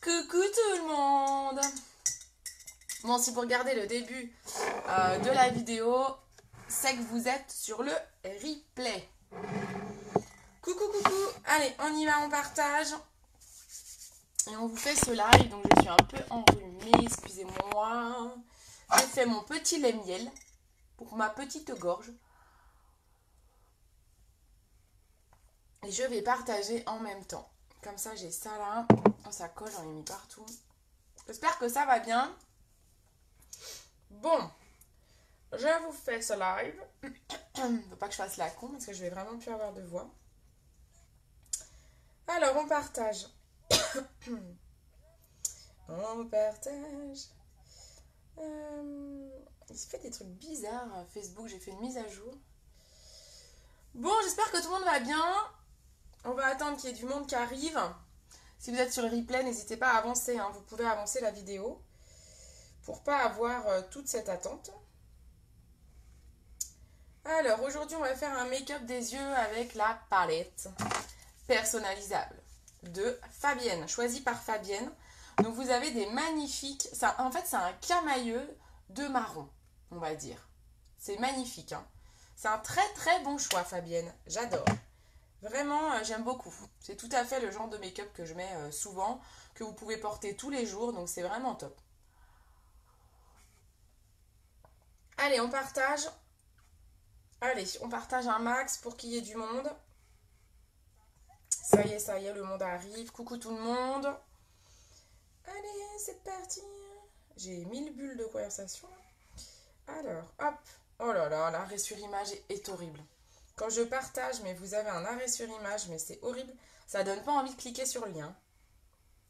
Coucou tout le monde. Bon, si vous regardez le début de la vidéo, c'est que vous êtes sur le replay. Coucou, coucou. Allez, on y va, on partage. Et on vous fait ce live, donc je suis un peu enrhumée, excusez-moi. J'ai fait mon petit lait miel pour ma petite gorge. Et je vais partager en même temps. Comme ça, j'ai ça là. Oh, ça colle, j'en ai mis partout. J'espère que ça va bien. Bon, je vous fais ce live. Faut pas que je fasse la con parce que je vais vraiment plus avoir de voix. Alors, on partage. On partage. Il se fait des trucs bizarres. Facebook, j'ai fait une mise à jour. Bon, j'espère que tout le monde va bien. On va attendre qu'il y ait du monde qui arrive. Si vous êtes sur le replay, n'hésitez pas à avancer. Vous pouvez avancer la vidéo pour pas avoir toute cette attente. Alors, aujourd'hui, on va faire un make-up des yeux avec la palette personnalisable de Fabienne, choisie par Fabienne. Donc, vous avez des magnifiques... en fait, c'est un camailleux de marron, on va dire. C'est magnifique. C'est un très, très bon choix, Fabienne. J'adore. Vraiment, j'aime beaucoup. C'est tout à fait le genre de make-up que je mets souvent, que vous pouvez porter tous les jours, donc c'est vraiment top. Allez, on partage. Allez, on partage un max pour qu'il y ait du monde. Ça y est, le monde arrive. Coucou tout le monde. Allez, c'est parti. J'ai 1000 bulles de conversation. Alors, hop. Oh là là, l'arrêt sur image est horrible. Quand je partage, mais vous avez un arrêt sur image, mais c'est horrible. Ça donne pas envie de cliquer sur le lien.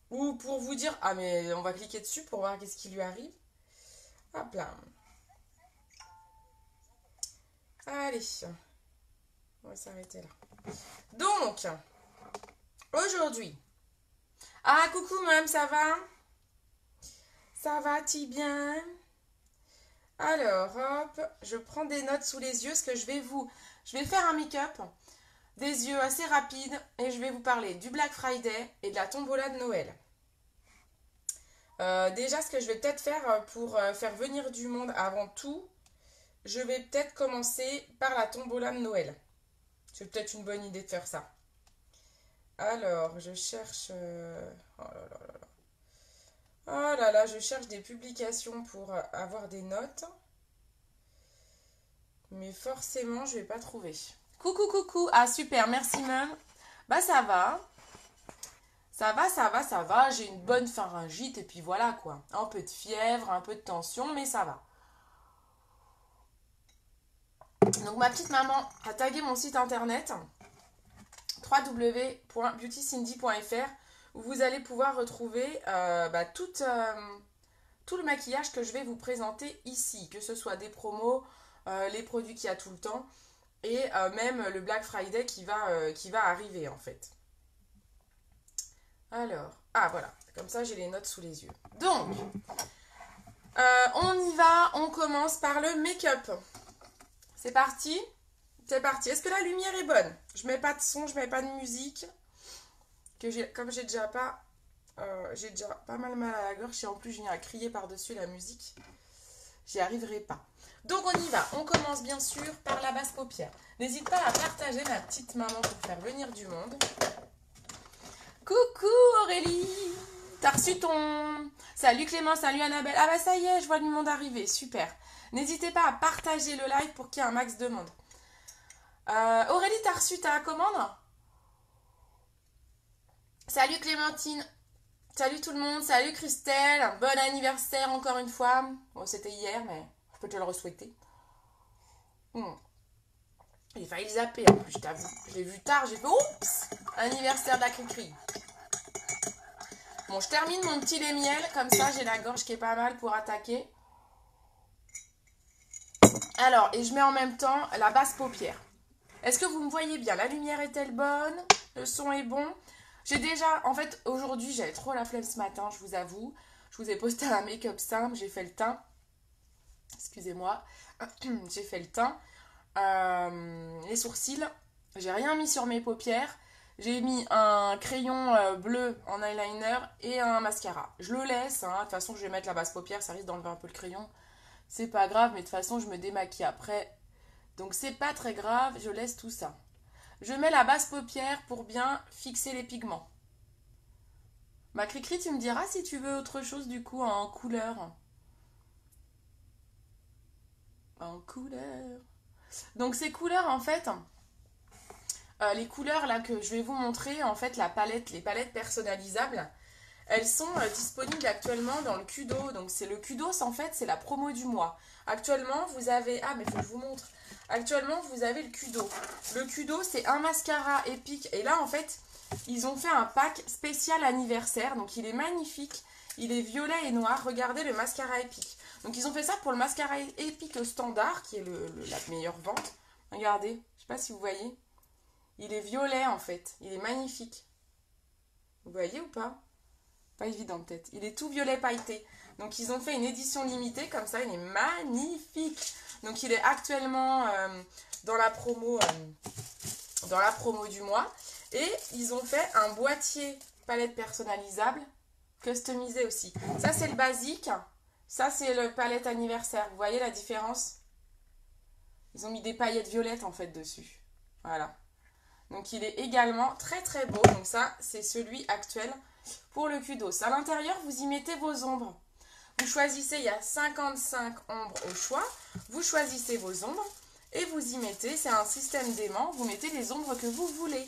Ou pour vous dire, ah mais on va cliquer dessus pour voir qu'est-ce qui lui arrive. Hop là. Allez. On va s'arrêter là. Donc, aujourd'hui. Ah, coucou même, ça va? Ça va-t-il bien? Alors, hop, je prends des notes sous les yeux, parce que je vais faire un make-up des yeux assez rapide et je vais vous parler du Black Friday et de la tombola de Noël. Déjà, ce que je vais peut-être faire pour faire venir du monde avant tout, je vais peut-être commencer par la tombola de Noël. C'est peut-être une bonne idée de faire ça. Alors, je cherche... Oh là là là là. Oh là là, je cherche des publications pour avoir des notes. Mais forcément, je vais pas trouver. Coucou, coucou. Ah, super, merci même. Bah, ça va. Ça va. J'ai une bonne pharyngite et puis voilà quoi. Un peu de fièvre, un peu de tension, mais ça va. Donc, ma petite maman a tagué mon site internet www.beautycindy.fr où vous allez pouvoir retrouver tout le maquillage que je vais vous présenter ici, que ce soit des promos, les produits qu'il y a tout le temps et même le Black Friday qui va arriver en fait. Alors, ah voilà, comme ça j'ai les notes sous les yeux. Donc, on y va, on commence par le make-up. C'est parti? C'est parti. Est-ce que la lumière est bonne? Je mets pas de son, je mets pas de musique. Comme j'ai déjà pas mal à la gorge et en plus je viens à crier par-dessus la musique. J'y arriverai pas. Donc on y va. On commence bien sûr par la basse paupière. N'hésite pas à partager ma petite maman pour faire venir du monde. Coucou Aurélie. T'as reçu ton... Salut Clément, salut Annabelle. Ah bah ça y est, je vois du monde arriver. Super. N'hésitez pas à partager le live pour qu'il y ait un max de monde. Aurélie, t'as reçu ta commande? Salut Clémentine. Salut tout le monde. Salut Christelle. Bon anniversaire encore une fois. Bon, c'était hier, mais je peux te le re-souhaiter. J'ai failli le zapper en plus, je t'avoue. Je l'ai vu tard, j'ai fait oups! Anniversaire de la Cricri. Bon, je termine mon petit lait miel. Comme ça, j'ai la gorge qui est pas mal pour attaquer. Alors, et je mets en même temps la basse paupière. Est-ce que vous me voyez bien? La lumière est-elle bonne? Le son est bon? J'ai déjà, en fait, aujourd'hui, j'avais trop la flemme ce matin, je vous avoue. Je vous ai posté un make-up simple, j'ai fait le teint. Excusez-moi. J'ai fait le teint. Les sourcils. J'ai rien mis sur mes paupières. J'ai mis un crayon bleu en eyeliner et un mascara. Je le laisse, hein. De toute façon je vais mettre la base paupière, ça risque d'enlever un peu le crayon. C'est pas grave, mais de toute façon je me démaquille après. Donc c'est pas très grave, je laisse tout ça. Je mets la base paupière pour bien fixer les pigments. Ma Cricri, tu me diras si tu veux autre chose du coup en couleur. En couleur. Donc ces couleurs en fait, les couleurs là que je vais vous montrer, en fait la palette, les palettes personnalisables, elles sont disponibles actuellement dans le Kudo. Donc c'est le Kudos en fait, c'est la promo du mois. Actuellement vous avez, ah mais faut que je vous montre. Actuellement vous avez le Kudo. Le Kudo c'est un mascara épique et là en fait ils ont fait un pack spécial anniversaire. Donc il est magnifique, il est violet et noir. Regardez le mascara épique. Donc ils ont fait ça pour le mascara épique standard qui est la meilleure vente. Regardez, je sais pas si vous voyez. Il est violet en fait, il est magnifique. Vous voyez ou pas? Pas évident peut-être. Il est tout violet pailleté. Donc ils ont fait une édition limitée comme ça, il est magnifique. Donc il est actuellement dans la promo du mois. Et ils ont fait un boîtier palette personnalisable, customisé aussi. Ça c'est le basique, ça c'est le palette anniversaire. Vous voyez la différence? Ils ont mis des paillettes violettes en fait dessus. Voilà. Donc il est également très très beau. Donc ça c'est celui actuel pour le Kudos. À l'intérieur vous y mettez vos ombres. Vous choisissez, il y a 55 ombres au choix. Vous choisissez vos ombres et vous y mettez, c'est un système d'aimant, vous mettez les ombres que vous voulez.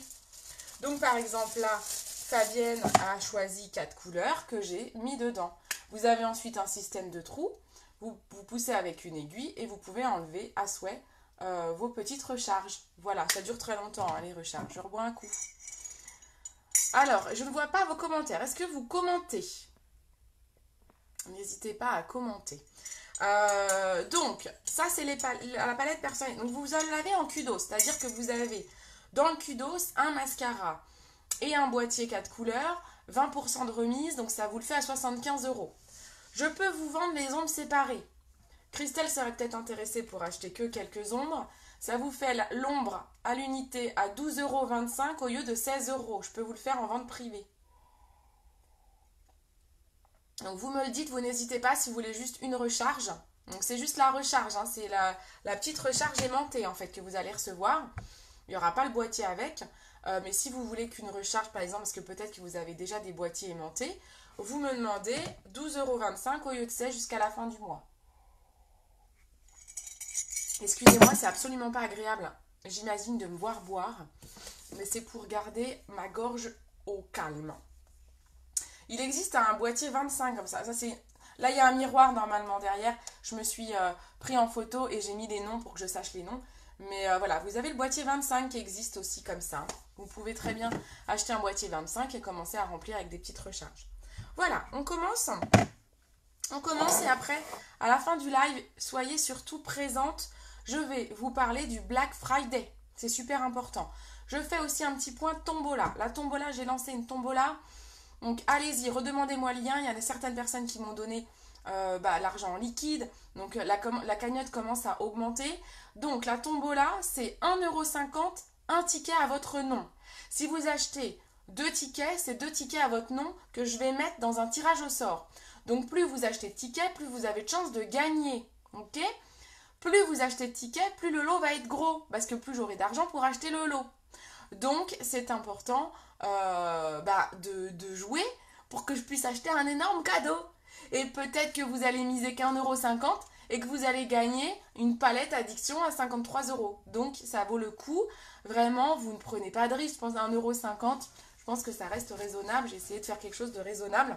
Donc par exemple là, Fabienne a choisi 4 couleurs que j'ai mis dedans. Vous avez ensuite un système de trous. Vous poussez avec une aiguille et vous pouvez enlever à souhait vos petites recharges. Voilà, ça dure très longtemps hein, les recharges. Je rebois un coup. Alors, je ne vois pas vos commentaires. Est-ce que vous commentez? N'hésitez pas à commenter. Donc, ça c'est la palette personnelle. Donc vous l'avez en Kudos, c'est-à-dire que vous avez dans le Kudos un mascara et un boîtier 4 couleurs, 20% de remise, donc ça vous le fait à 75 €. Je peux vous vendre les ombres séparées. Christelle serait peut-être intéressée pour acheter que quelques ombres. Ça vous fait l'ombre à l'unité à 12,25 € au lieu de 16 €. Je peux vous le faire en vente privée. Donc vous me le dites, vous n'hésitez pas si vous voulez juste une recharge. Donc c'est juste la recharge, hein, c'est la petite recharge aimantée en fait que vous allez recevoir. Il n'y aura pas le boîtier avec. Mais si vous voulez qu'une recharge par exemple, parce que peut-être que vous avez déjà des boîtiers aimantés, vous me demandez 12,25 € au lieu de 16 jusqu'à la fin du mois. Excusez-moi, c'est absolument pas agréable, j'imagine, de me voir boire. Mais c'est pour garder ma gorge au calme. Il existe un boîtier 25 comme ça. Là, il y a un miroir normalement derrière. Je me suis pris en photo et j'ai mis les noms pour que je sache les noms. Mais voilà, vous avez le boîtier 25 qui existe aussi comme ça. Vous pouvez très bien acheter un boîtier 25 et commencer à remplir avec des petites recharges. Voilà, on commence. On commence et après, à la fin du live, soyez surtout présente. Je vais vous parler du Black Friday. C'est super important. Je fais aussi un petit point tombola. La tombola, j'ai lancé une tombola. Donc allez-y, redemandez-moi le lien. Il y a certaines personnes qui m'ont donné l'argent en liquide. Donc la cagnotte commence à augmenter. Donc la tombola, c'est 1,50 €, un ticket à votre nom. Si vous achetez 2 tickets, c'est 2 tickets à votre nom que je vais mettre dans un tirage au sort. Donc plus vous achetez de tickets, plus vous avez de chances de gagner. Ok ? Plus vous achetez de tickets, plus le lot va être gros. Parce que plus j'aurai d'argent pour acheter le lot. Donc c'est important de jouer pour que je puisse acheter un énorme cadeau. Et peut-être que vous allez miser qu'1,50 € et que vous allez gagner une palette addiction à 53 €. Donc ça vaut le coup. Vraiment, vous ne prenez pas de risque. Je pense à 1,50 €. Je pense que ça reste raisonnable. J'ai essayé de faire quelque chose de raisonnable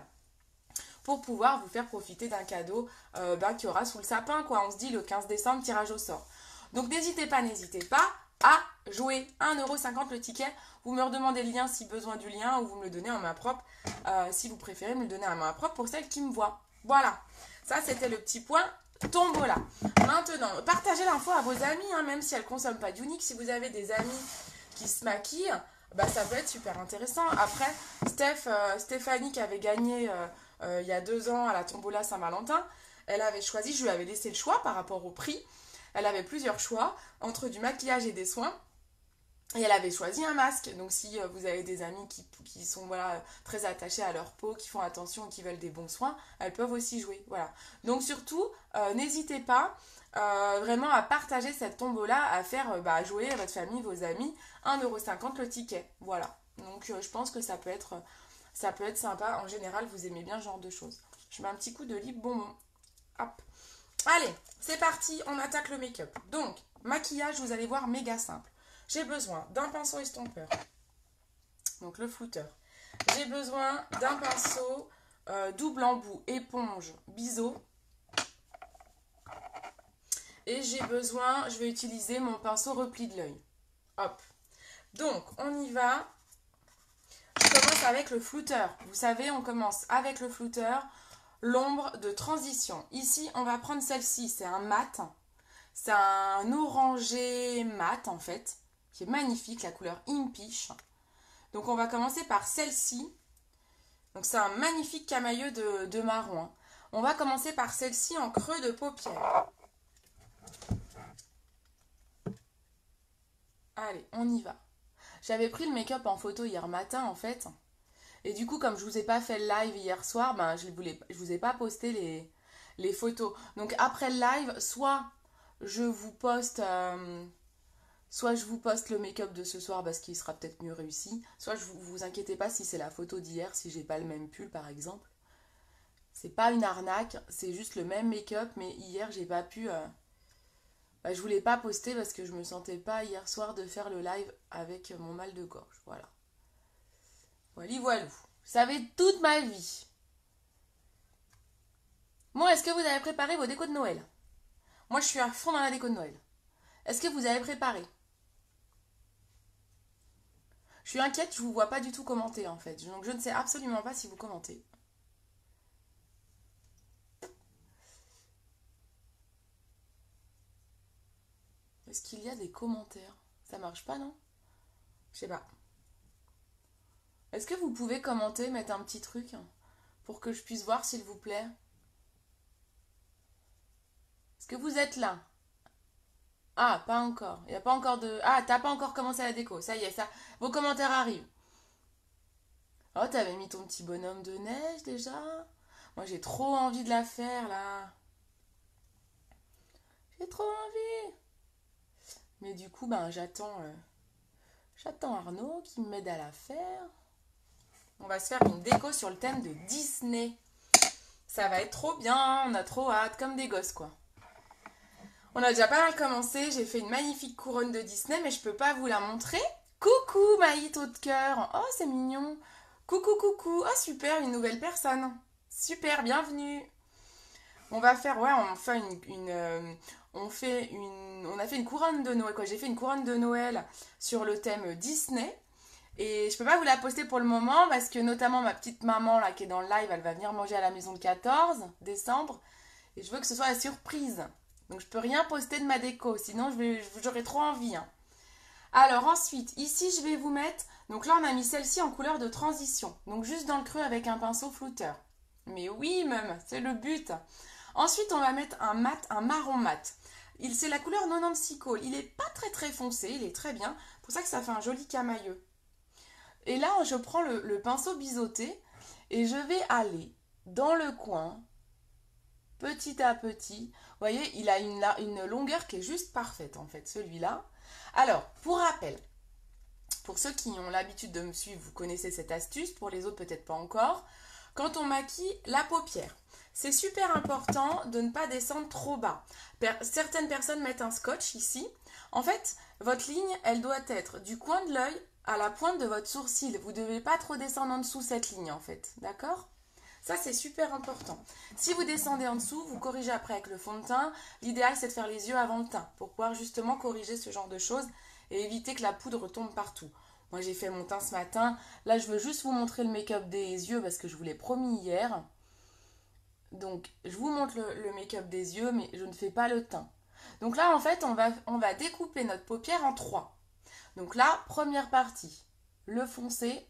pour pouvoir vous faire profiter d'un cadeau qu'il y aura sous le sapin, quoi. On se dit le 15 décembre, tirage au sort. Donc n'hésitez pas à jouer. 1,50 € le ticket. Vous me redemandez le lien si besoin du lien ou vous me le donnez en main propre. Si vous préférez me le donner en main propre pour celles qui me voient. Voilà. Ça, c'était le petit point tombola. Maintenant, partagez l'info à vos amis, hein, même si elles ne consomment pas d'Unique. Si vous avez des amis qui se maquillent, ça peut être super intéressant. Après, Stéphanie qui avait gagné il y a 2 ans à la tombola Saint-Valentin, elle avait choisi, je lui avais laissé le choix par rapport au prix. Elle avait plusieurs choix entre du maquillage et des soins. Et elle avait choisi un masque. Donc si vous avez des amis qui sont voilà, très attachés à leur peau, qui font attention et qui veulent des bons soins, elles peuvent aussi jouer. Voilà. Donc surtout, n'hésitez pas vraiment à partager cette tombola, à faire jouer à votre famille, vos amis, 1,50 € le ticket. Voilà. Donc je pense que ça peut être sympa. En général, vous aimez bien ce genre de choses. Je mets un petit coup de lip bonbon. Hop. Allez, c'est parti, on attaque le make-up. Donc, maquillage, vous allez voir, méga simple. J'ai besoin d'un pinceau estompeur, donc le flouteur. J'ai besoin d'un pinceau double embout, éponge, biseau. Et j'ai besoin, je vais utiliser mon pinceau repli de l'œil. Hop. Donc, on y va. Je commence avec le flouteur. Vous savez, on commence avec le flouteur, l'ombre de transition. Ici, on va prendre celle-ci, c'est un mat. C'est un orangé mat, en fait, qui est magnifique, la couleur Impish. Donc, on va commencer par celle-ci. Donc, c'est un magnifique camailleux de marron. On va commencer par celle-ci en creux de paupière. Allez, on y va. J'avais pris le make-up en photo hier matin, en fait. Et du coup, comme je vous ai pas fait le live hier soir, je vous ai pas posté les photos. Donc, après le live, soit je vous poste le make-up de ce soir parce qu'il sera peut-être mieux réussi. Soit vous inquiétez pas si c'est la photo d'hier, si j'ai pas le même pull par exemple. C'est pas une arnaque, c'est juste le même make-up, mais hier j'ai pas pu. Je voulais pas poster parce que je me sentais pas hier soir de faire le live avec mon mal de gorge. Voilà. Voilà. Vous savez toute ma vie. Bon, est-ce que vous avez préparé vos décos de Noël? Moi, je suis à fond dans la déco de Noël. Est-ce que vous avez préparé? Je suis inquiète, je vous vois pas du tout commenter en fait. Donc je ne sais absolument pas si vous commentez. Est-ce qu'il y a des commentaires? Ça marche pas, non? Je sais pas. Est-ce que vous pouvez commenter, mettre un petit truc pour que je puisse voir s'il vous plaît? Est-ce que vous êtes là? Ah, pas encore. Il n'y a pas encore de... Ah, t'as pas encore commencé la déco. Ça y est, ça. Vos commentaires arrivent. Oh, t'avais mis ton petit bonhomme de neige déjà? Moi, j'ai trop envie de la faire, là. J'ai trop envie. Mais du coup, j'attends Arnaud qui m'aide à la faire. On va se faire une déco sur le thème de Disney. Ça va être trop bien. On a trop hâte, comme des gosses, quoi. On a déjà pas mal commencé. J'ai fait une magnifique couronne de Disney, mais je peux pas vous la montrer. Coucou, Maïto de cœur. Oh, c'est mignon. Coucou. Oh, super, une nouvelle personne. Super, bienvenue. On va faire, on a fait une couronne de Noël, quoi. J'ai fait une couronne de Noël sur le thème Disney. Et je peux pas vous la poster pour le moment parce que notamment ma petite maman là qui est dans le live, elle va venir manger à la maison le 14 décembre. Et je veux que ce soit la surprise. Donc je peux rien poster de ma déco, sinon j'aurais trop envie. Hein. Alors ensuite, ici je vais vous mettre, donc là on a mis celle-ci en couleur de transition. Donc juste dans le creux avec un pinceau flouteur. Mais oui même, c'est le but. Ensuite on va mettre un marron mat. C'est la couleur 96 Call. Il est pas très foncé, il est très bien. C'est pour ça que ça fait un joli camailleux. Et là je prends le pinceau biseauté et je vais aller dans le coin, petit à petit. Vous voyez, il a une longueur qui est juste parfaite en fait, celui-là. Alors, pour rappel, pour ceux qui ont l'habitude de me suivre, vous connaissez cette astuce, pour les autres peut-être pas encore. Quand on maquille la paupière, c'est super important de ne pas descendre trop bas. Certaines personnes mettent un scotch ici. En fait, votre ligne, elle doit être du coin de l'œil à la pointe de votre sourcil. Vous ne devez pas trop descendre en dessous cette ligne en fait, d'accord ? Ça, c'est super important. Si vous descendez en dessous, vous corrigez après avec le fond de teint. L'idéal, c'est de faire les yeux avant le teint pour pouvoir justement corriger ce genre de choses et éviter que la poudre tombe partout. Moi, j'ai fait mon teint ce matin. Là, je veux juste vous montrer le make-up des yeux parce que je vous l'ai promis hier. Donc, je vous montre le make-up des yeux, mais je ne fais pas le teint. Donc là, en fait, on va découper notre paupière en 3. Donc là, première partie, le foncé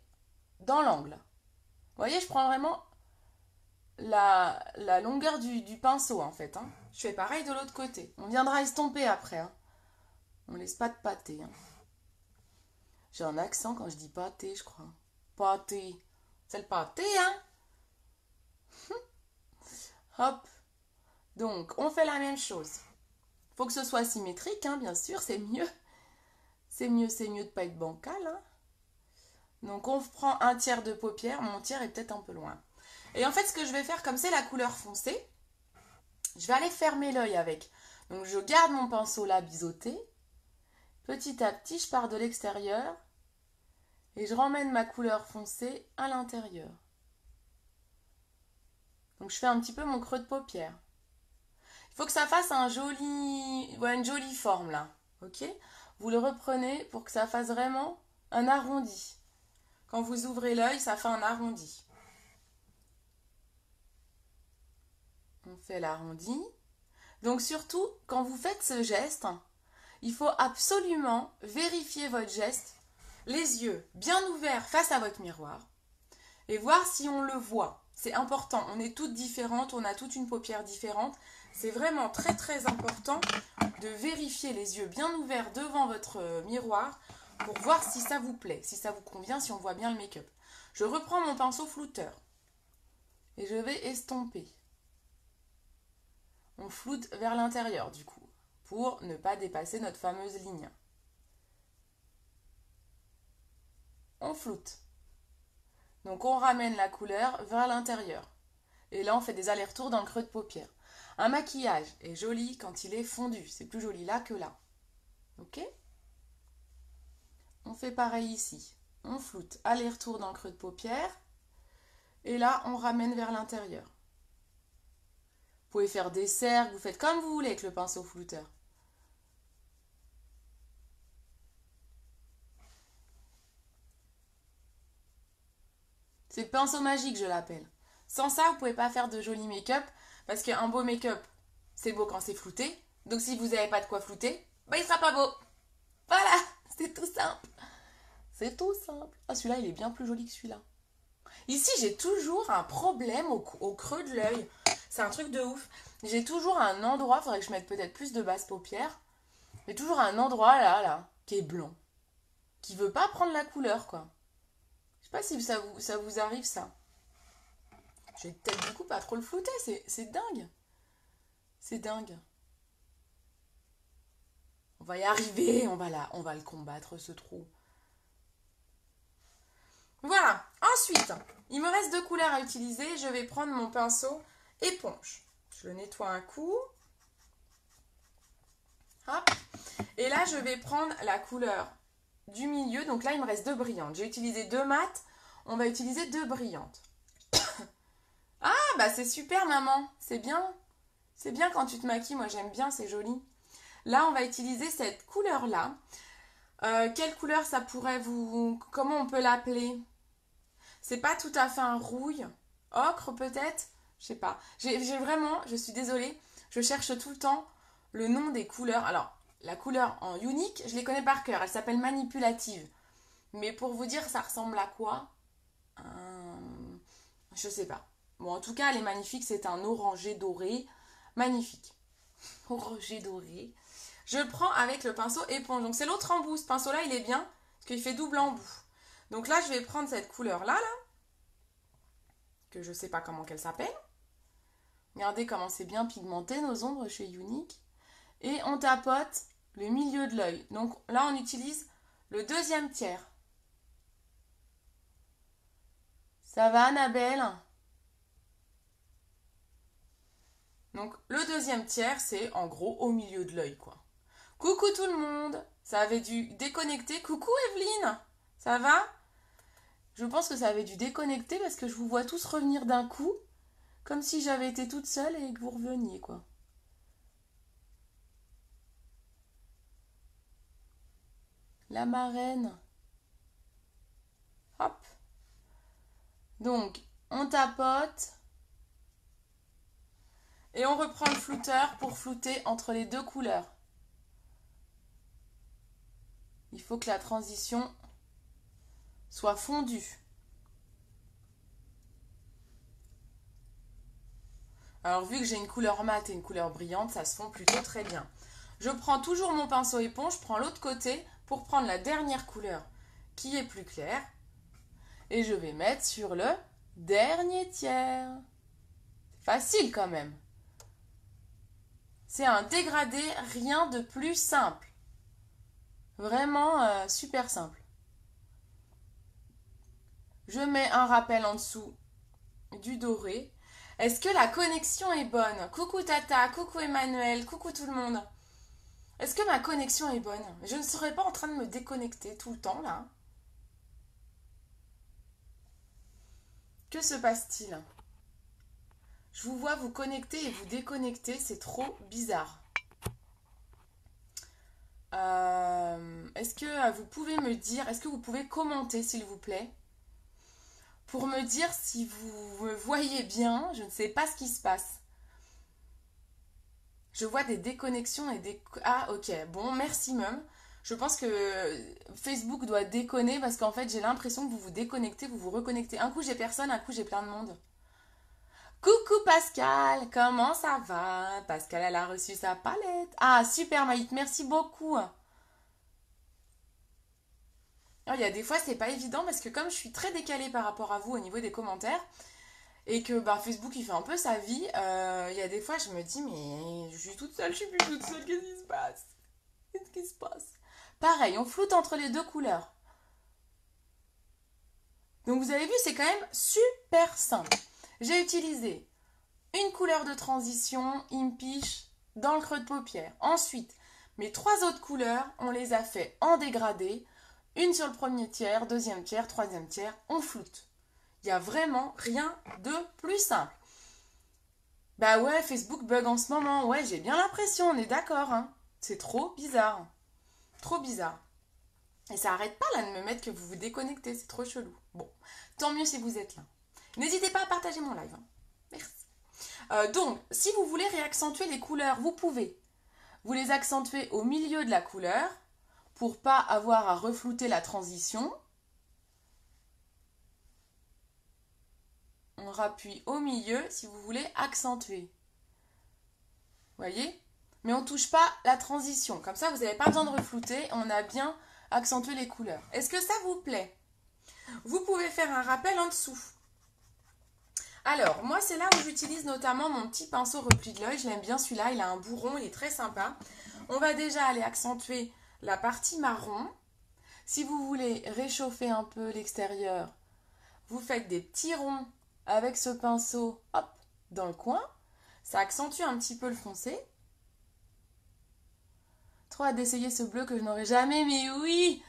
dans l'angle. Vous voyez, je prends vraiment la longueur du pinceau en fait. Hein. Je fais pareil de l'autre côté. On viendra estomper après. Hein. On laisse pas de pâté. Hein. J'ai un accent quand je dis pâté, je crois. Pâté. C'est le pâté, hein? Hop. Donc, on fait la même chose. Faut que ce soit symétrique, hein, bien sûr, c'est mieux. C'est mieux de ne pas être bancal, hein. Donc, on prend un tiers de paupière. Mon tiers est peut-être un peu loin. Et en fait, ce que je vais faire, comme c'est la couleur foncée, je vais aller fermer l'œil avec. Donc, je garde mon pinceau là biseauté. Petit à petit, je pars de l'extérieur et je ramène ma couleur foncée à l'intérieur. Donc, je fais un petit peu mon creux de paupière. Il faut que ça fasse une jolie forme là. Ok? Vous le reprenez pour que ça fasse vraiment un arrondi. Quand vous ouvrez l'œil, ça fait un arrondi. On fait l'arrondi. Donc surtout, quand vous faites ce geste, il faut absolument vérifier votre geste, les yeux bien ouverts face à votre miroir, et voir si on le voit. C'est important, on est toutes différentes, on a toute une paupière différente. C'est vraiment très très important de vérifier les yeux bien ouverts devant votre miroir pour voir si ça vous plaît, si ça vous convient, si on voit bien le make-up. Je reprends mon pinceau flouteur et je vais estomper. On floute vers l'intérieur du coup, pour ne pas dépasser notre fameuse ligne. On floute. Donc on ramène la couleur vers l'intérieur. Et là on fait des allers-retours dans le creux de paupière. Un maquillage est joli quand il est fondu. C'est plus joli là que là. Ok? On fait pareil ici. On floute, aller-retour dans le creux de paupière. Et là on ramène vers l'intérieur. Vous pouvez faire des cercles, vous faites comme vous voulez avec le pinceau flouteur. C'est le pinceau magique, je l'appelle. Sans ça, vous ne pouvez pas faire de joli make-up, parce qu'un beau make-up, c'est beau quand c'est flouté. Donc si vous n'avez pas de quoi flouter, bah, il ne sera pas beau. Voilà, c'est tout simple. C'est tout simple. Ah, celui-là, il est bien plus joli que celui-là. Ici, j'ai toujours un problème au creux de l'œil. C'est un truc de ouf. J'ai toujours un endroit, il faudrait que je mette peut-être plus de basse paupière, mais toujours un endroit là, qui est blanc, qui veut pas prendre la couleur, quoi. Je sais pas si ça vous arrive, ça. Je vais peut-être du coup pas trop le flouter, c'est dingue. C'est dingue. On va y arriver, on va le combattre, ce trou. Voilà, ensuite, il me reste 2 couleurs à utiliser. Je vais prendre mon pinceau éponge. Je le nettoie un coup. Hop. Et là, je vais prendre la couleur du milieu. Donc là, il me reste 2 brillantes. J'ai utilisé 2 mates. On va utiliser 2 brillantes. Ah, bah c'est super, maman. C'est bien. C'est bien quand tu te maquilles. Moi, j'aime bien, c'est joli. Là, on va utiliser cette couleur-là. Quelle couleur ça pourrait vous... Comment on peut l'appeler? C'est pas tout à fait un rouille. Ocre, peut-être? Je sais pas. J'ai vraiment... Je suis désolée. Je cherche tout le temps le nom des couleurs. Alors, la couleur en unique, je les connais par cœur. Elle s'appelle manipulative. Mais pour vous dire, ça ressemble à quoi? Je sais pas. Bon, en tout cas, elle est magnifique. C'est un orangé doré. Magnifique. Orangé doré. Je le prends avec le pinceau éponge. Donc, c'est l'autre embout. Ce pinceau-là, il est bien. Parce qu'il fait double embout. Donc là, je vais prendre cette couleur-là, que je sais pas comment qu'elle s'appelle. Regardez comment c'est bien pigmenté, nos ombres chez Younique. Et on tapote le milieu de l'œil. Donc là, on utilise le 2e tiers. Ça va, Annabelle? Donc, le 2e tiers, c'est en gros au milieu de l'œil, quoi. Coucou tout le monde! Ça avait dû déconnecter. Coucou Evelyne! Ça va? Je pense que ça avait dû déconnecter parce que je vous vois tous revenir d'un coup, comme si j'avais été toute seule et que vous reveniez, quoi. La marraine. Hop. Donc, on tapote. Et on reprend le flouteur pour flouter entre les 2 couleurs. Il faut que la transition soit fondue. Alors, vu que j'ai une couleur mate et une couleur brillante, ça se fond plutôt très bien. Je prends toujours mon pinceau éponge, je prends l'autre côté pour prendre la dernière couleur qui est plus clair. Et je vais mettre sur le dernier tiers. Facile quand même. C'est un dégradé, rien de plus simple. Vraiment super simple. Je mets un rappel en dessous du doré. Est-ce que la connexion est bonne? Coucou Tata, coucou Emmanuel, coucou tout le monde. Est-ce que ma connexion est bonne? Je ne serais pas en train de me déconnecter tout le temps là. Que se passe-t-il? Je vous vois vous connecter et vous déconnecter, c'est trop bizarre. Est-ce que vous pouvez me dire, est-ce que vous pouvez commenter s'il vous plaît? Pour me dire si vous me voyez bien, je ne sais pas ce qui se passe. Je vois des déconnexions et des... Ah ok, bon merci Mum. Je pense que Facebook doit déconner parce qu'en fait j'ai l'impression que vous vous déconnectez, vous vous reconnectez. Un coup j'ai personne, un coup j'ai plein de monde. Coucou Pascal, comment ça va? Pascal, elle a reçu sa palette. Ah, super Maït, merci beaucoup. Alors, il y a des fois, c'est pas évident parce que comme je suis très décalée par rapport à vous au niveau des commentaires et que Facebook, il fait un peu sa vie, il y a des fois, je me dis, mais je suis toute seule, je suis plus toute seule, qu'est-ce qui se passe? Qu'est-ce qui se passe? Pareil, on floute entre les deux couleurs. Donc, vous avez vu, c'est quand même super simple. J'ai utilisé une couleur de transition, Impish, dans le creux de paupière. Ensuite, mes 3 autres couleurs, on les a fait en dégradé. Une sur le premier tiers, deuxième tiers, troisième tiers, on floute. Il n'y a vraiment rien de plus simple. Bah ouais, Facebook bug en ce moment. Ouais, j'ai bien l'impression, on est d'accord. Hein. C'est trop bizarre. Trop bizarre. Et ça arrête pas là de me mettre que vous vous déconnectez, c'est trop chelou. Bon, tant mieux si vous êtes là. N'hésitez pas à partager mon live. Hein. Merci. Donc, si vous voulez réaccentuer les couleurs, vous pouvez. Vous les accentuez au milieu de la couleur pour pas avoir à reflouter la transition. On rappuie au milieu si vous voulez accentuer. Voyez? Mais on ne touche pas la transition. Comme ça, vous n'avez pas besoin de reflouter. On a bien accentué les couleurs. Est-ce que ça vous plaît? Vous pouvez faire un rappel en dessous. Alors, moi, c'est là où j'utilise notamment mon petit pinceau repli de l'œil. Je l'aime bien celui-là. Il a un bourron, il est très sympa. On va déjà aller accentuer la partie marron. Si vous voulez réchauffer un peu l'extérieur, vous faites des petits ronds avec ce pinceau, hop, dans le coin. Ça accentue un petit peu le foncé. Trop hâte d'essayer ce bleu que je n'aurais jamais, mais oui!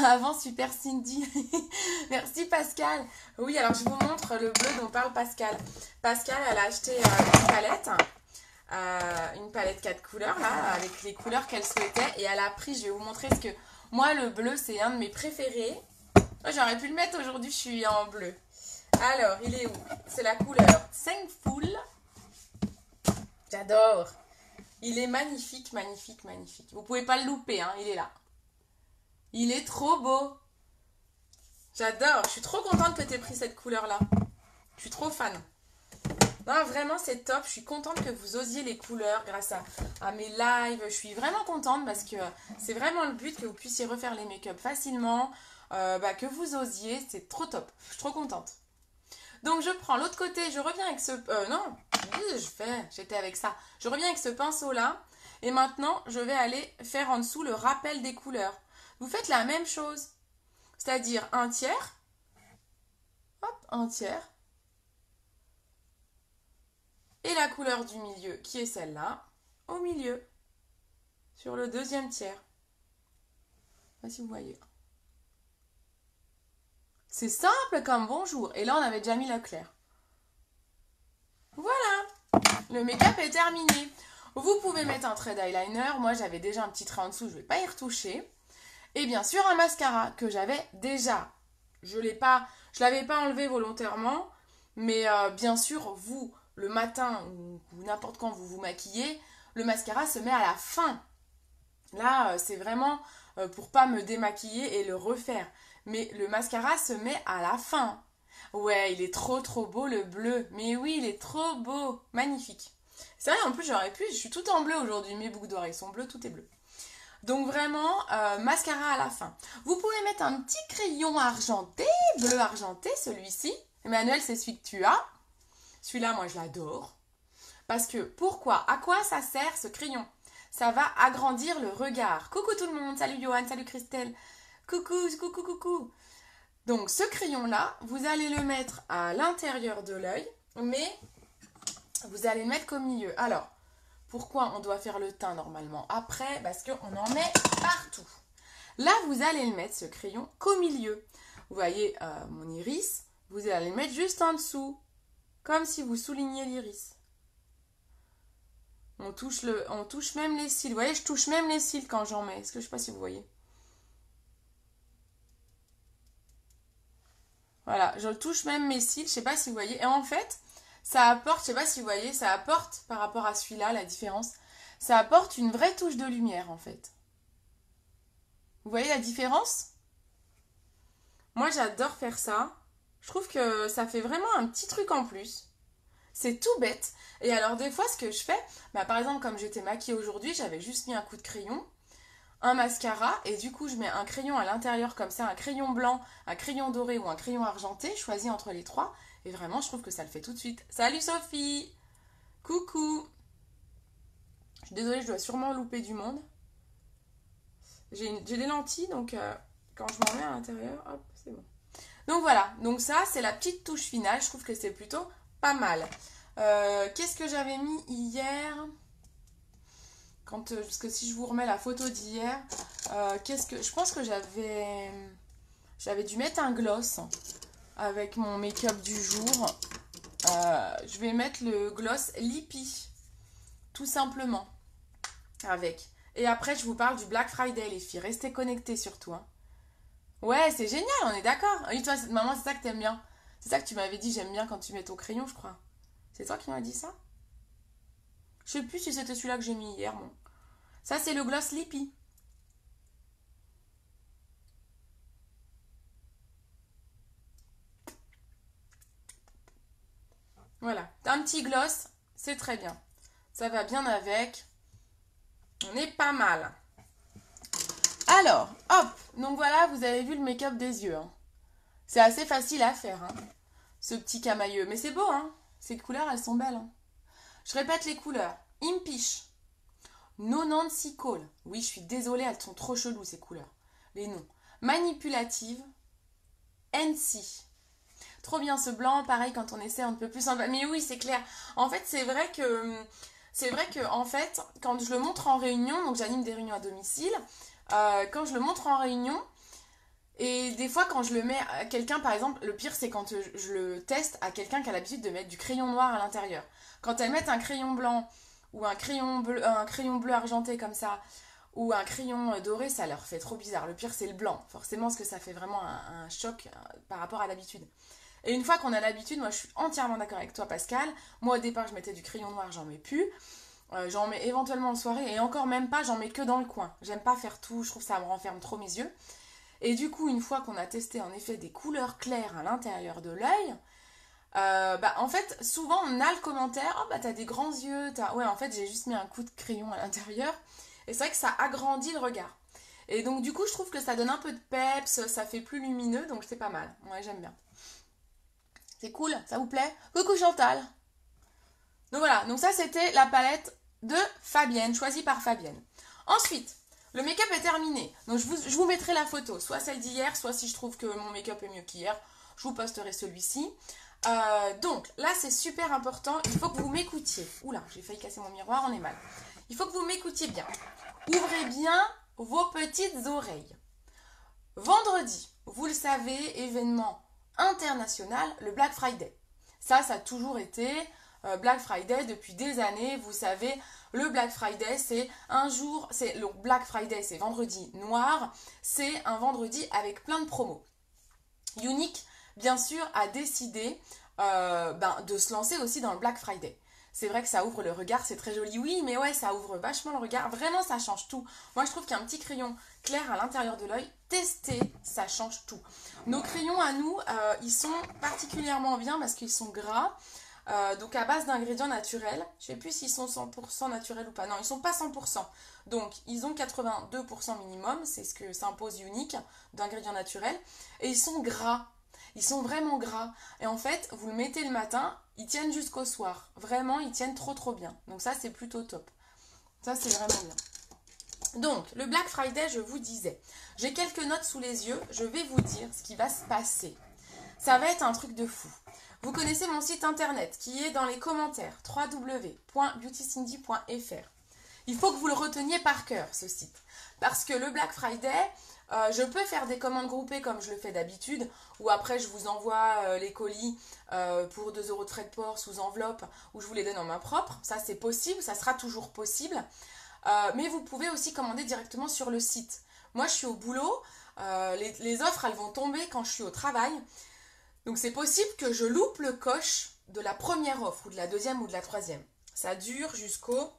Avant Super Cindy. Merci Pascal. Oui, alors je vous montre le bleu dont parle Pascal. Pascal, elle a acheté une palette 4 couleurs, là, avec les couleurs qu'elle souhaitait. Et elle a pris, je vais vous montrer ce que... Moi, le bleu, c'est un de mes préférés. J'aurais pu le mettre aujourd'hui, je suis en bleu. Alors, il est où? C'est la couleur Thankful. J'adore. Il est magnifique, magnifique, magnifique. Vous pouvez pas le louper, hein, il est là. Il est trop beau. J'adore. Je suis trop contente que tu aies pris cette couleur-là. Je suis trop fan. Non, vraiment, c'est top. Je suis contente que vous osiez les couleurs grâce à mes lives. Je suis vraiment contente parce que c'est vraiment le but que vous puissiez refaire les make-up facilement. Que vous osiez. C'est trop top. Je suis trop contente. Donc, je prends l'autre côté. Je reviens avec ce... non. J'étais avec ça. Je reviens avec ce pinceau-là. Et maintenant, je vais aller faire en dessous le rappel des couleurs. Vous faites la même chose. C'est-à-dire un tiers. Hop, un tiers. Et la couleur du milieu, qui est celle-là, au milieu. Sur le deuxième tiers. Je sais pas si vous voyez. C'est simple comme bonjour. Et là, on avait déjà mis le clair. Voilà. Le make-up est terminé. Vous pouvez mettre un trait d'eyeliner. Moi, j'avais déjà un petit trait en dessous. Je ne vais pas y retoucher. Et bien sûr, un mascara que j'avais déjà. Je l'avais pas enlevé volontairement. Mais bien sûr, vous, le matin ou n'importe quand vous vous maquillez, le mascara se met à la fin. Là, c'est vraiment pour pas me démaquiller et le refaire. Mais le mascara se met à la fin. Ouais, il est trop trop beau le bleu. Mais oui, il est trop beau. Magnifique. C'est vrai, en plus, je suis toute en bleu aujourd'hui. Mes boucles d'oreilles sont bleues, tout est bleu. Donc vraiment, mascara à la fin. Vous pouvez mettre un petit crayon argenté, bleu argenté, celui-ci. Emmanuel, c'est celui que tu as. Celui-là, moi, je l'adore. Parce que, pourquoi? À quoi ça sert ce crayon? Ça va agrandir le regard. Coucou tout le monde, salut Johan, salut Christelle. Coucou, coucou, coucou. Donc ce crayon-là, vous allez le mettre à l'intérieur de l'œil, mais vous allez le mettre qu'au milieu. Alors, pourquoi on doit faire le teint normalement après? Parce qu'on en met partout. Là, vous allez le mettre, ce crayon, qu'au milieu. Vous voyez mon iris, vous allez le mettre juste en dessous, comme si vous souligniez l'iris. On touche même les cils. Vous voyez, je touche même les cils quand j'en mets. Est-ce que je ne sais pas si vous voyez? Voilà, je touche même mes cils. Je ne sais pas si vous voyez. Et en fait, ça apporte, je ne sais pas si vous voyez, ça apporte par rapport à celui-là, la différence. Ça apporte une vraie touche de lumière en fait. Vous voyez la différence? Moi, j'adore faire ça. Je trouve que ça fait vraiment un petit truc en plus. C'est tout bête. Et alors des fois ce que je fais, par exemple comme j'étais maquillée aujourd'hui, j'avais juste mis un coup de crayon, un mascara et du coup je mets un crayon à l'intérieur comme ça, un crayon blanc, un crayon doré ou un crayon argenté, je choisis entre les trois et vraiment je trouve que ça le fait tout de suite. Salut Sophie! Coucou! Je suis désolée, je dois sûrement louper du monde. J'ai des lentilles donc quand je m'en mets à l'intérieur, hop, c'est bon. Donc voilà, donc ça c'est la petite touche finale, je trouve que c'est plutôt pas mal. Qu'est-ce que j'avais mis hier? Parce que si je vous remets la photo d'hier, je pense que j'avais dû mettre un gloss avec mon make-up du jour. Je vais mettre le gloss Lippy, tout simplement, avec. Et après, je vous parle du Black Friday, les filles. Restez connectés surtout. Hein. Ouais, c'est génial, on est d'accord. Oui, toi, maman, c'est ça que t'aimes bien. C'est ça que tu m'avais dit, j'aime bien quand tu mets ton crayon, je crois. C'est toi qui m'as dit ça? Je sais plus si c'était celui-là que j'ai mis hier, bon. Ça, c'est le gloss Lippy. Voilà. Un petit gloss, c'est très bien. Ça va bien avec. On est pas mal. Alors, hop. Donc voilà, vous avez vu le make-up des yeux. Hein. C'est assez facile à faire, hein, ce petit camailleux. Mais c'est beau, hein. Ces couleurs, elles sont belles. Hein. Je répète les couleurs. Impish. Nonancy Call. Oui, je suis désolée, elles sont trop cheloues, ces couleurs. Les noms. Manipulative. NC. Trop bien ce blanc, pareil quand on essaie un peu plus en bas. Mais oui, c'est clair. En fait, c'est vrai que en fait, quand je le montre en réunion, donc j'anime des réunions à domicile, quand je le montre en réunion, et des fois quand je le mets à quelqu'un, par exemple, le pire c'est quand je le teste à quelqu'un qui a l'habitude de mettre du crayon noir à l'intérieur. Quand elles mettent un crayon blanc ou un crayon bleu argenté comme ça, ou un crayon doré, ça leur fait trop bizarre. Le pire c'est le blanc, forcément, parce que ça fait vraiment un choc par rapport à l'habitude. Et une fois qu'on a l'habitude, moi je suis entièrement d'accord avec toi Pascal, moi au départ je mettais du crayon noir, j'en mets plus, j'en mets éventuellement en soirée et encore même pas, j'en mets que dans le coin. J'aime pas faire tout, je trouve que ça me renferme trop mes yeux. Et du coup, une fois qu'on a testé en effet des couleurs claires à l'intérieur de l'œil, en fait souvent on a le commentaire, oh bah t'as des grands yeux, ouais en fait j'ai juste mis un coup de crayon à l'intérieur et c'est vrai que ça agrandit le regard. Et donc du coup je trouve que ça donne un peu de peps, ça fait plus lumineux, donc c'est pas mal, ouais j'aime bien. C'est cool, ça vous plaît? Coucou Chantal. Donc voilà, donc ça c'était la palette de Fabienne, choisie par Fabienne. Ensuite, le make-up est terminé. Donc je vous mettrai la photo, soit celle d'hier, soit si je trouve que mon make-up est mieux qu'hier, je vous posterai celui-ci. Donc là c'est super important, il faut que vous m'écoutiez. Oula, j'ai failli casser mon miroir, on est mal. Il faut que vous m'écoutiez bien. Ouvrez bien vos petites oreilles. Vendredi, vous le savez, événement international, le Black Friday. Ça a toujours été Black Friday depuis des années. Vous savez, le Black Friday, c'est un jour, le Black Friday, c'est vendredi noir, c'est un vendredi avec plein de promos. Unique, bien sûr, a décidé de se lancer aussi dans le Black Friday. C'est vrai que ça ouvre le regard, c'est très joli, oui, mais ouais, ça ouvre vachement le regard. Vraiment, ça change tout. Moi, je trouve qu'un petit crayon clair à l'intérieur de l'œil, testez, ça change tout. Nos crayons à nous, ils sont particulièrement bien parce qu'ils sont gras. donc à base d'ingrédients naturels. Je sais plus s'ils sont 100% naturels ou pas. Non, ils sont pas 100%. Donc ils ont 82% minimum, c'est ce que s'impose Unique d'ingrédients naturels. Et ils sont gras. Ils sont vraiment gras. Et en fait, vous le mettez le matin, ils tiennent jusqu'au soir. Vraiment, ils tiennent trop trop bien. Donc ça, c'est plutôt top. Ça, c'est vraiment bien. Donc, le Black Friday, je vous disais, j'ai quelques notes sous les yeux, je vais vous dire ce qui va se passer. Ça va être un truc de fou. Vous connaissez mon site internet qui est dans les commentaires, www.beautycindy.fr. Il faut que vous le reteniez par cœur, ce site. Parce que le Black Friday, je peux faire des commandes groupées comme je le fais d'habitude, ou après je vous envoie les colis pour 2 € de frais de port sous enveloppe, ou je vous les donne en main propre. Ça, c'est possible, ça sera toujours possible. Mais vous pouvez aussi commander directement sur le site. Moi, je suis au boulot. Les offres, elles vont tomber quand je suis au travail. Donc, c'est possible que je loupe le coche de la première offre, ou de la deuxième, ou de la troisième. Ça dure jusqu'au...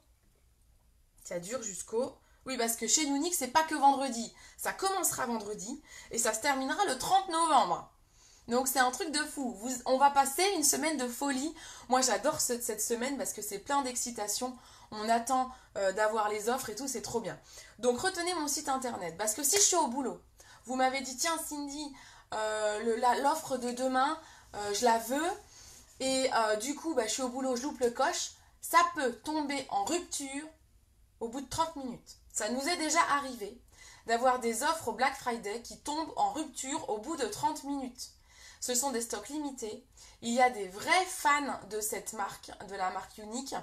Oui, parce que chez Unique, c'est pas que vendredi. Ça commencera vendredi et ça se terminera le 30 novembre. Donc c'est un truc de fou. On va passer une semaine de folie. Moi j'adore cette semaine parce que c'est plein d'excitation. On attend d'avoir les offres et tout, c'est trop bien. Donc retenez mon site internet parce que si je suis au boulot, vous m'avez dit tiens Cindy, l'offre de demain, je la veux. Et du coup, je suis au boulot, je loupe le coche. Ça peut tomber en rupture au bout de 30 minutes. Ça nous est déjà arrivé d'avoir des offres au Black Friday qui tombent en rupture au bout de 30 minutes. Ce sont des stocks limités. Il y a des vrais fans de cette marque, de la marque Unique.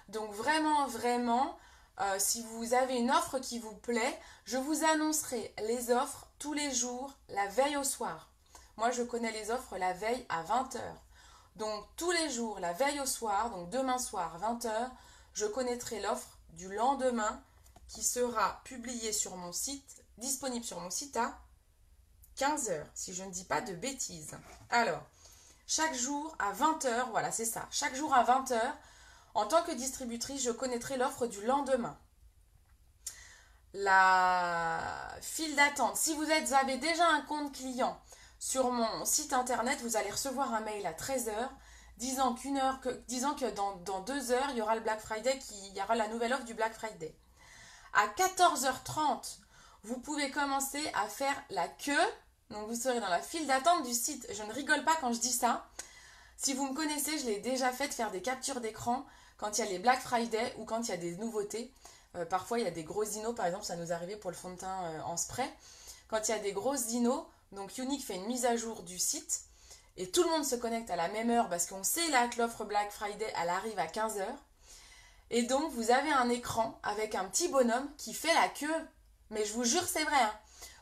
Donc vraiment, vraiment, si vous avez une offre qui vous plaît, je vous annoncerai les offres tous les jours, la veille au soir. Moi, je connais les offres la veille à 20 h. Donc tous les jours, la veille au soir, donc demain soir, 20 h, je connaîtrai l'offre du lendemain qui sera publiée sur mon site, disponible sur mon site à 15 h, si je ne dis pas de bêtises. Alors, chaque jour à 20 h, voilà, c'est ça. Chaque jour à 20 h, en tant que distributrice, je connaîtrai l'offre du lendemain. La file d'attente. Si vous avez déjà un compte client sur mon site internet, vous allez recevoir un mail à 13 h disant que dans 2 heures, il y aura le Black Friday, il y aura la nouvelle offre du Black Friday. À 14h30, vous pouvez commencer à faire la queue. Donc vous serez dans la file d'attente du site. Je ne rigole pas quand je dis ça. Si vous me connaissez, je l'ai déjà fait de faire des captures d'écran quand il y a les Black Friday ou quand il y a des nouveautés. Parfois, il y a des grosses dinos. Par exemple, ça nous arrivait pour le fond de teint en spray. Quand il y a des grosses dinos, donc Unique fait une mise à jour du site. Et tout le monde se connecte à la même heure parce qu'on sait là que l'offre Black Friday, elle arrive à 15 h. Et donc, vous avez un écran avec un petit bonhomme qui fait la queue. Mais je vous jure, c'est vrai. Hein.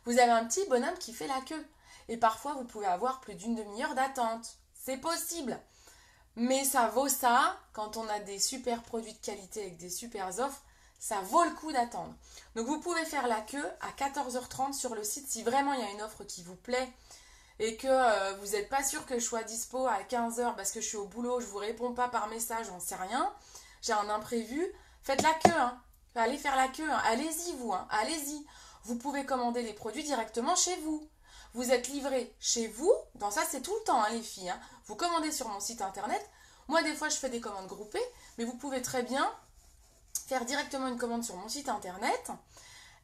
Vous avez un petit bonhomme qui fait la queue. Et parfois, vous pouvez avoir plus d'une demi-heure d'attente. C'est possible. Mais ça vaut ça, quand on a des super produits de qualité avec des super offres, ça vaut le coup d'attendre. Donc, vous pouvez faire la queue à 14h30 sur le site si vraiment il y a une offre qui vous plaît et que vous n'êtes pas sûr que je sois dispo à 15 h parce que je suis au boulot, je ne vous réponds pas par message, j'en sais rien. J'ai un imprévu, faites la queue, hein. Allez faire la queue, hein. Allez-y vous, hein. Allez-y. Vous pouvez commander les produits directement chez vous. Vous êtes livré chez vous, dans ça c'est tout le temps hein, les filles. Hein. Vous commandez sur mon site internet. Moi des fois je fais des commandes groupées, mais vous pouvez très bien faire directement une commande sur mon site internet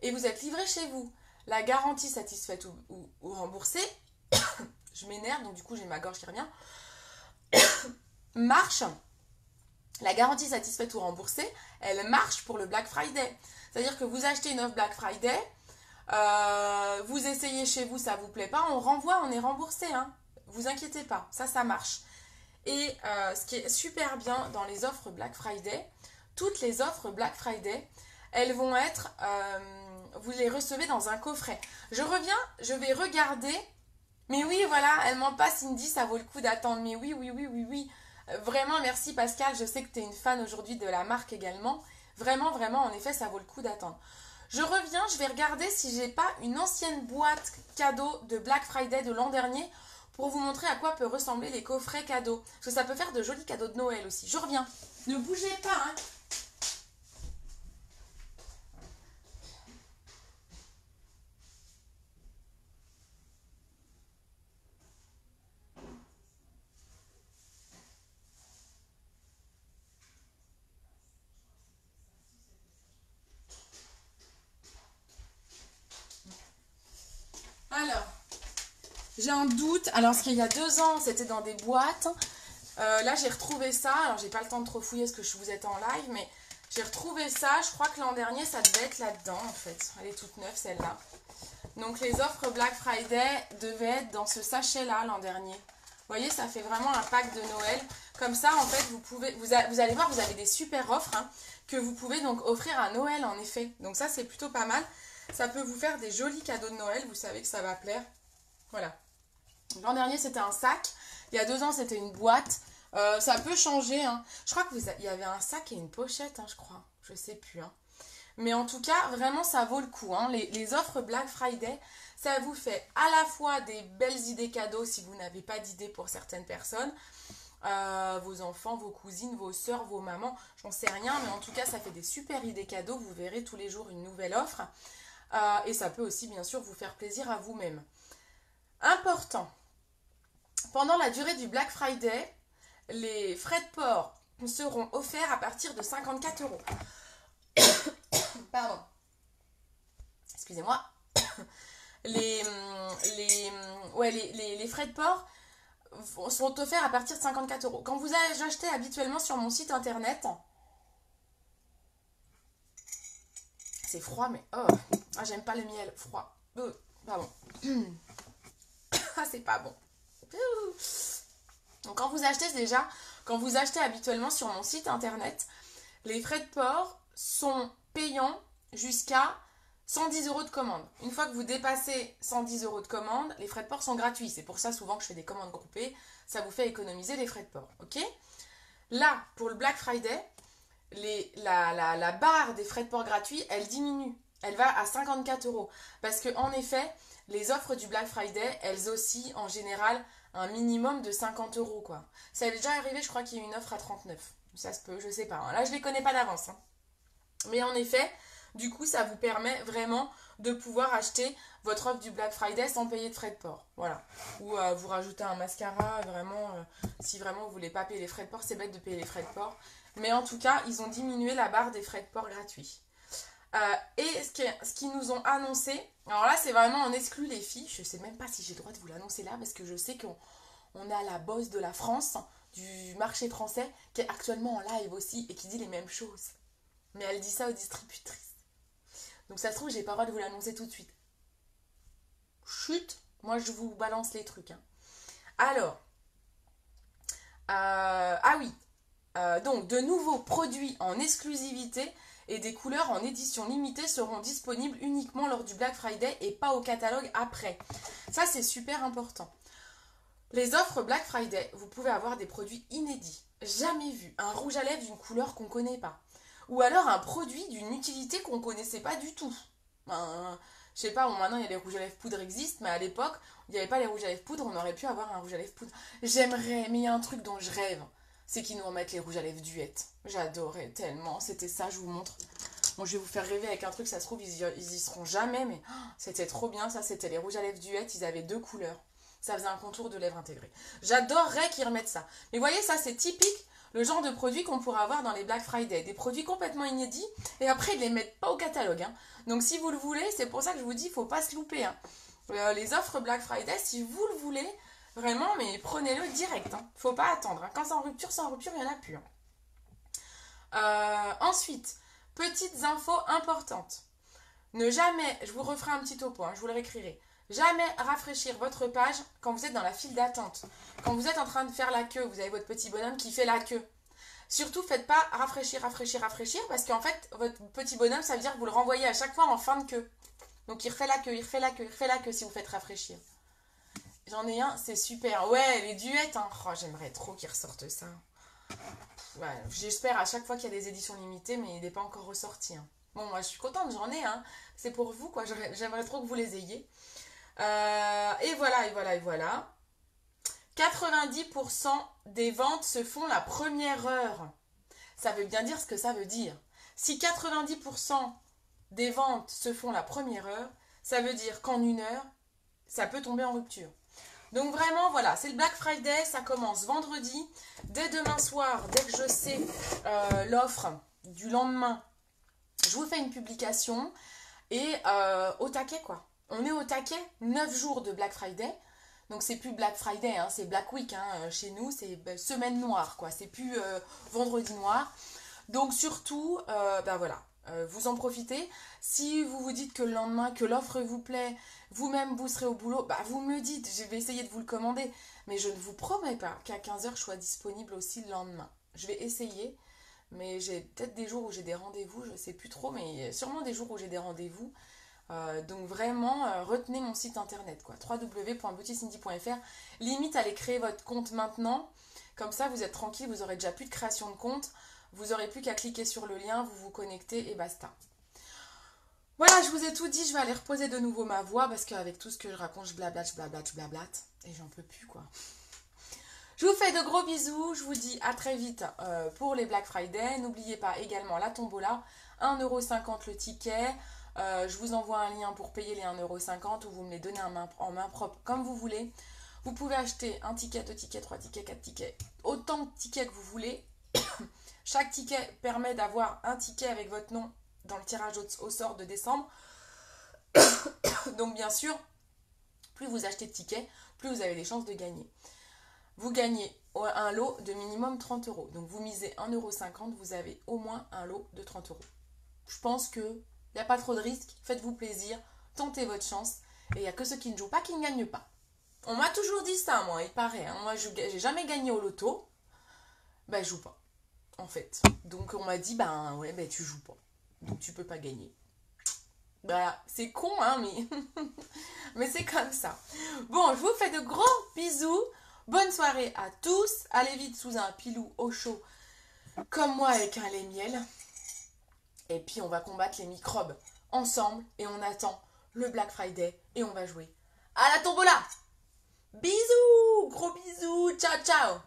et vous êtes livré chez vous. La garantie satisfaite ou remboursée, je m'énerve donc du coup j'ai ma gorge qui revient, marche. La garantie satisfaite ou remboursée, elle marche pour le Black Friday. C'est-à-dire que vous achetez une offre Black Friday, vous essayez chez vous, ça ne vous plaît pas, on renvoie, on est remboursé. Hein. Vous inquiétez pas, ça marche. Et ce qui est super bien dans les offres Black Friday, toutes les offres Black Friday, elles vont être, vous les recevez dans un coffret. Je reviens, je vais regarder. Mais oui, voilà, elle ment pas, Cindy, ça vaut le coup d'attendre. Mais oui. Vraiment, merci Pascal, je sais que tu es une fan aujourd'hui de la marque également. Vraiment, en effet, ça vaut le coup d'attendre. Je reviens, je vais regarder si j'ai pas une ancienne boîte cadeau de Black Friday de l'an dernier pour vous montrer à quoi peuvent ressembler les coffrets cadeaux. Parce que ça peut faire de jolis cadeaux de Noël aussi. Je reviens. Ne bougez pas, hein. J'ai un doute. Alors, parce qu'il y a 2 ans, c'était dans des boîtes. Là, j'ai retrouvé ça. Alors, j'ai pas le temps de trop fouiller parce que vous êtes en live, mais j'ai retrouvé ça. Je crois que l'an dernier, ça devait être là-dedans, en fait. Elle est toute neuve, celle-là. Donc, les offres Black Friday devaient être dans ce sachet-là l'an dernier. Vous voyez, ça fait vraiment un pack de Noël. Comme ça, en fait, vous allez voir, vous avez des super offres hein, que vous pouvez donc offrir à Noël, en effet. Donc ça, c'est plutôt pas mal. Ça peut vous faire des jolis cadeaux de Noël. Vous savez que ça va plaire. Voilà. L'an dernier, c'était un sac. Il y a 2 ans, c'était une boîte. Ça peut changer. Hein. Je crois qu'il y avait un sac et une pochette, hein, je crois. Je sais plus. Hein. Mais en tout cas, vraiment, ça vaut le coup. Hein. Les offres Black Friday, ça vous fait à la fois des belles idées cadeaux si vous n'avez pas d'idées pour certaines personnes. Vos enfants, vos cousines, vos soeurs, vos mamans, j'en sais rien. Mais en tout cas, ça fait des super idées cadeaux. Vous verrez tous les jours une nouvelle offre. Et ça peut aussi, bien sûr, vous faire plaisir à vous-même. Important. Pendant la durée du Black Friday, les frais de port seront offerts à partir de 54 €. Pardon. Excusez-moi. Les frais de port sont offerts à partir de 54 €. Quand vous achetez habituellement sur mon site internet, c'est froid, mais oh, j'aime pas le miel froid. Pardon. Ah, c'est pas bon. Donc, quand vous achetez habituellement sur mon site internet, les frais de port sont payants jusqu'à 110 € de commande. Une fois que vous dépassez 110 € de commande, les frais de port sont gratuits. C'est pour ça souvent que je fais des commandes groupées. Ça vous fait économiser les frais de port. Ok ? Là, pour le Black Friday, la barre des frais de port gratuits, elle diminue. Elle va à 54 €. Parce que en effet, les offres du Black Friday, elles oscillent en général un minimum de 50 € quoi. Ça est déjà arrivé, je crois qu'il y a une offre à 39. Ça se peut, je sais pas. Hein. Là, je les connais pas d'avance. Hein. Mais en effet, du coup, ça vous permet vraiment de pouvoir acheter votre offre du Black Friday sans payer de frais de port. Voilà. Ou vous rajoutez un mascara, vraiment, si vraiment vous voulez pas payer les frais de port, c'est bête de payer les frais de port. Mais en tout cas, ils ont diminué la barre des frais de port gratuits. Et ce qu'ils nous ont annoncé, alors là, c'est vraiment en exclu les filles. Je sais même pas si j'ai le droit de vous l'annoncer là, parce que je sais qu'on a la boss de la France, du marché français, qui est actuellement en live aussi et qui dit les mêmes choses. Mais elle dit ça aux distributrices. Donc ça se trouve, j'ai pas le droit de vous l'annoncer tout de suite. Chut, moi je vous balance les trucs. Hein. Alors, ah oui, donc de nouveaux produits en exclusivité et des couleurs en édition limitée seront disponibles uniquement lors du Black Friday et pas au catalogue après. Ça c'est super important. Les offres Black Friday, vous pouvez avoir des produits inédits, jamais vus, un rouge à lèvres d'une couleur qu'on ne connaît pas. Ou alors un produit d'une utilité qu'on ne connaissait pas du tout. Je sais pas, bon, maintenant il y a les rouges à lèvres poudre existent, mais à l'époque, il n'y avait pas les rouges à lèvres poudre, on aurait pu avoir un rouge à lèvres poudre. J'aimerais, mais il y a un truc dont je rêve, c'est qu'ils nous remettent les rouges à lèvres duettes. J'adorais tellement, c'était ça, je vous montre. Bon, je vais vous faire rêver avec un truc, ça se trouve, ils y seront jamais, mais c'était trop bien, ça, c'était les rouges à lèvres duettes, ils avaient 2 couleurs. Ça faisait un contour de lèvres intégré. J'adorerais qu'ils remettent ça. Mais voyez, ça, c'est typique le genre de produit qu'on pourra avoir dans les Black Friday. Des produits complètement inédits et après ils ne les mettent pas au catalogue. Hein. Donc si vous le voulez, c'est pour ça que je vous dis, il ne faut pas se louper. Hein. Les offres Black Friday, si vous le voulez, vraiment, mais prenez-le direct. Il ne faut pas attendre. Hein. Quand c'est en rupture, il n'y en a plus. Hein. Ensuite, petites infos importantes. Ne jamais, je vous referai un petit topo, hein, je vous le réécrirai. Jamais rafraîchir votre page quand vous êtes dans la file d'attente. Quand vous êtes en train de faire la queue, vous avez votre petit bonhomme qui fait la queue. Surtout, faites pas rafraîchir, parce qu'en fait, votre petit bonhomme, ça veut dire que vous le renvoyez à chaque fois en fin de queue. Donc, il refait la queue si vous faites rafraîchir. J'en ai un, c'est super. Ouais, les duettes, hein. Oh, j'aimerais trop qu'ils ressortent ça. Ouais, j'espère à chaque fois qu'il y a des éditions limitées, mais il n'est pas encore ressorti. Hein. Bon, moi, je suis contente, j'en ai, hein. C'est pour vous, quoi. J'aimerais trop que vous les ayez. Et voilà. 90% des ventes se font la première heure. Ça veut bien dire ce que ça veut dire. Si 90% des ventes se font la première heure, ça veut dire qu'en 1 heure, ça peut tomber en rupture. Donc vraiment, voilà, c'est le Black Friday, ça commence vendredi. Dès demain soir, dès que je sais l'offre du lendemain, je vous fais une publication et au taquet, quoi. On est au taquet, 9 jours de Black Friday. Donc c'est plus Black Friday, hein, c'est Black Week. Hein. Chez nous, c'est semaine noire, quoi. C'est plus vendredi noir. Donc surtout, ben voilà, vous en profitez. Si vous vous dites que le lendemain, que l'offre vous plaît, vous-même vous serez au boulot, bah vous me le dites, je vais essayer de vous le commander. Mais je ne vous promets pas qu'à 15 h je sois disponible aussi le lendemain. Je vais essayer, mais j'ai peut-être des jours où j'ai des rendez-vous, je ne sais plus trop, mais sûrement des jours où j'ai des rendez-vous. Donc vraiment, retenez mon site internet, quoi, www.beautycindy.fr. Limite, allez créer votre compte maintenant. Comme ça, vous êtes tranquille, vous aurez déjà plus de création de compte. Vous n'aurez plus qu'à cliquer sur le lien, vous vous connectez et basta. Voilà, je vous ai tout dit, je vais aller reposer de nouveau ma voix parce qu'avec tout ce que je raconte, je blablate et j'en peux plus, quoi. Je vous fais de gros bisous, je vous dis à très vite pour les Black Friday. N'oubliez pas également la tombola, 1,50 € le ticket. Je vous envoie un lien pour payer les 1,50 € ou vous me les donnez en main propre comme vous voulez. Vous pouvez acheter un ticket, 2 tickets, 3 tickets, 4 tickets, autant de tickets que vous voulez. Chaque ticket permet d'avoir un ticket avec votre nom dans le tirage au sort de décembre. Donc bien sûr, plus vous achetez de tickets, plus vous avez des chances de gagner. Vous gagnez un lot de minimum 30 €. Donc vous misez 1,50 €, vous avez au moins un lot de 30 €. Je pense qu'il n'y a pas trop de risques, faites-vous plaisir, tentez votre chance. Et il n'y a que ceux qui ne jouent pas qui ne gagnent pas. On m'a toujours dit ça, moi, il paraît. Hein. Moi, j'ai jamais gagné au loto. Ben, je joue pas, en fait. Donc, on m'a dit, ben, ouais, ben, tu joues pas. Donc, tu peux pas gagner. Bah, c'est con, hein, mais... mais c'est comme ça. Bon, je vous fais de gros bisous. Bonne soirée à tous. Allez vite sous un pilou au chaud, comme moi, avec un lait miel. Et puis, on va combattre les microbes ensemble. Et on attend le Black Friday. Et on va jouer à la tombola. Bisous, gros bisous, ciao ciao.